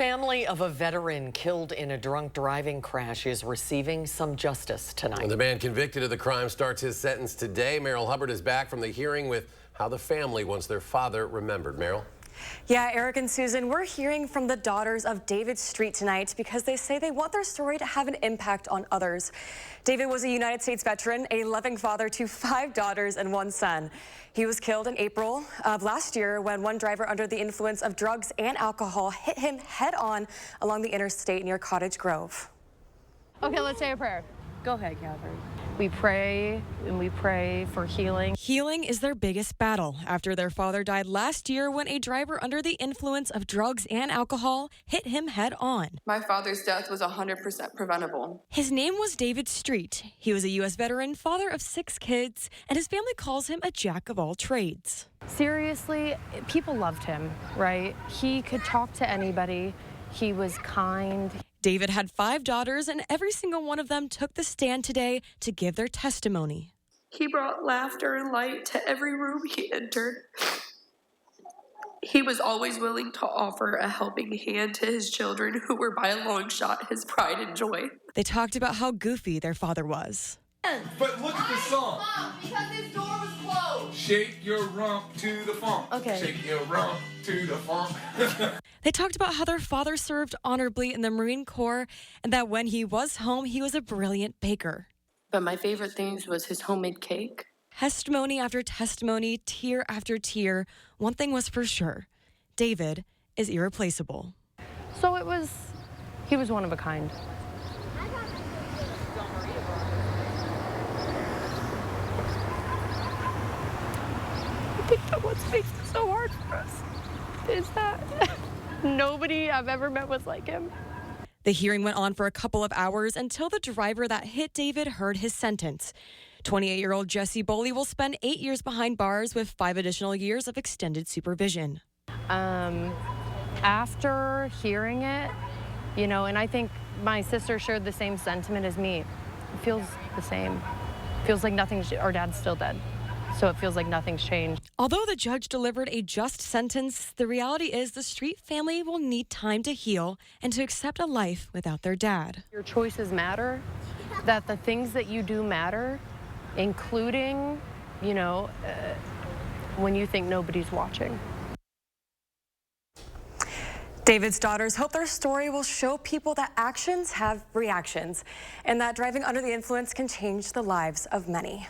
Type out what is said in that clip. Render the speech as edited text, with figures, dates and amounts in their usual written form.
Family of a veteran killed in a drunk driving crash is receiving some justice tonight. The man convicted of the crime starts his sentence today. Meryl Hubbard is back from the hearing with how the family wants their father remembered. Meryl? Yeah, Eric and Susan, we're hearing from the daughters of David Street tonight because they say they want their story to have an impact on others. David was a United States veteran, a loving father to 5 daughters and 1 son. He was killed in April of last year when one driver under the influence of drugs and alcohol hit him head on along the interstate near Cottage Grove. Okay, let's say a prayer. Go ahead, Catherine. We pray and we pray for healing. Healing is their biggest battle after their father died last year when a driver under the influence of drugs and alcohol hit him head on. My father's death was 100% preventable. His name was David Street. He was a U.S. veteran, father of 6 kids, and his family calls him a jack of all trades. Seriously, people loved him, right? He could talk to anybody. He was kind. David had 5 daughters, and every single one of them took the stand today to give their testimony. He brought laughter and light to every room he entered. He was always willing to offer a helping hand to his children, who were by a long shot his pride and joy. They talked about how goofy their father was. But look at the song. Because his door was closed. Shake your rump to the funk. Okay. Shake your rump to the funk. They talked about how their father served honorably in the Marine Corps and that when he was home, he was a brilliant baker. But my favorite things was his homemade cake. Testimony after testimony, tear after tear, one thing was for sure. David is irreplaceable. So he was one of a kind. I think that what makes it so hard for us is that nobody I've ever met was like him. The hearing went on for a couple of hours until the driver that hit David heard his sentence. 28-year-old Jesse Boley will spend 8 years behind bars with 5 additional years of extended supervision. After hearing it, and I think my sister shared the same sentiment as me. It feels the same. It feels like our dad's still dead. So it feels like nothing's changed. Although the judge delivered a just sentence, the reality is the Street family will need time to heal and to accept a life without their dad. Your choices matter, that the things that you do matter, including, when you think nobody's watching. David's daughters hope their story will show people that actions have reactions and that driving under the influence can change the lives of many.